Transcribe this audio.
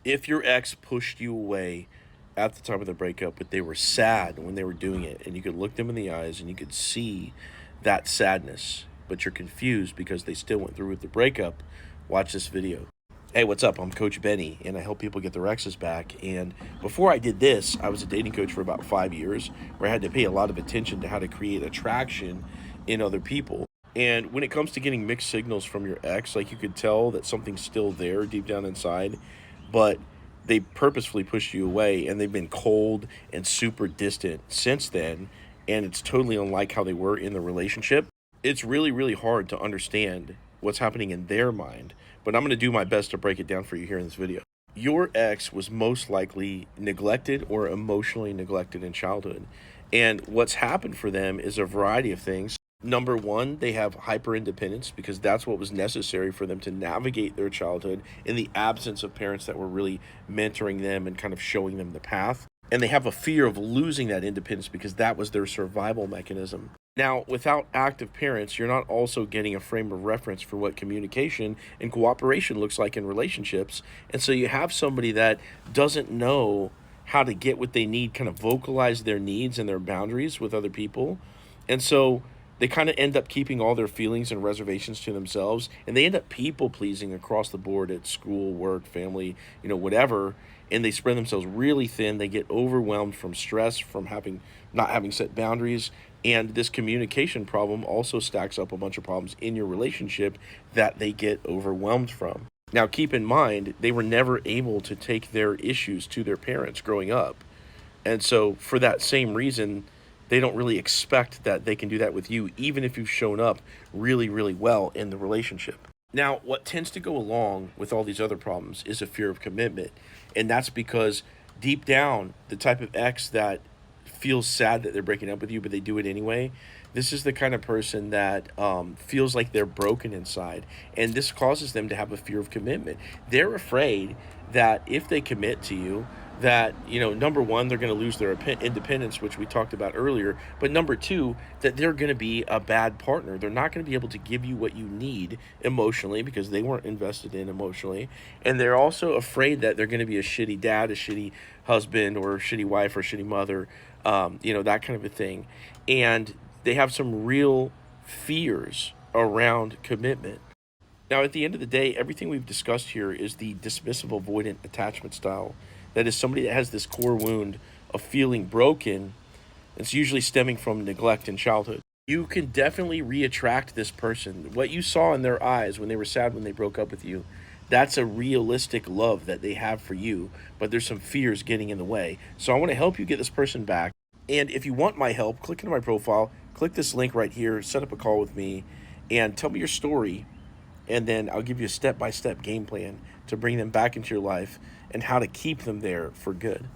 If your ex pushed you away at the time of the breakup, but they were sad when they were doing it, and you could look them in the eyes and you could see that sadness, but you're confused because they still went through with the breakup, watch this video. Hey, what's up? I'm Coach Benny, and I help people get their exes back. And before I did this, I was a dating coach for about 5 years, where I had to pay a lot of attention to how to create attraction in other people. And when it comes to getting mixed signals from your ex, like you could tell that something's still there deep down inside, but they purposefully pushed you away and they've been cold and super distant since then, and it's totally unlike how they were in the relationship. It's really, really hard to understand what's happening in their mind, but I'm going to do my best to break it down for you here in this video. Your ex was most likely neglected or emotionally neglected in childhood. And what's happened for them is a variety of things. Number one, they have hyper independence because that's what was necessary for them to navigate their childhood in the absence of parents that were really mentoring them and kind of showing them the path. And they have a fear of losing that independence because that was their survival mechanism. Now, without active parents, you're not also getting a frame of reference for what communication and cooperation looks like in relationships. And so you have somebody that doesn't know how to get what they need, kind of vocalize their needs and their boundaries with other people. And so they kind of end up keeping all their feelings and reservations to themselves, and they end up people pleasing across the board at school, work, family, whatever. And they spread themselves really thin. They get overwhelmed from stress, from having not having set boundaries. And this communication problem also stacks up a bunch of problems in your relationship that they get overwhelmed from. Now, keep in mind, they were never able to take their issues to their parents growing up. And so, for that same reason, they don't really expect that they can do that with you, even if you've shown up really, really well in the relationship. Now, what tends to go along with all these other problems is a fear of commitment. And that's because deep down, the type of ex that feels sad that they're breaking up with you, but they do it anyway, this is the kind of person that feels like they're broken inside. And this causes them to have a fear of commitment. They're afraid that if they commit to you, that number one, they're going to lose their independence, which we talked about earlier, but number two, that they're going to be a bad partner. They're not going to be able to give you what you need emotionally because they weren't invested in emotionally. And they're also afraid that they're going to be a shitty dad, a shitty husband, or a shitty wife, or a shitty mother, that kind of a thing. And they have some real fears around commitment. Now, at the end of the day, everything we've discussed here is the dismissive avoidant attachment style. That is somebody that has this core wound of feeling broken. It's usually stemming from neglect in childhood. You can definitely re-attract this person. What you saw in their eyes when they were sad when they broke up with you, that's a realistic love that they have for you, but there's some fears getting in the way. So I want to help you get this person back. And if you want my help, click into my profile, click this link right here, set up a call with me, and tell me your story, and then I'll give you a step-by-step game plan to bring them back into your life and how to keep them there for good.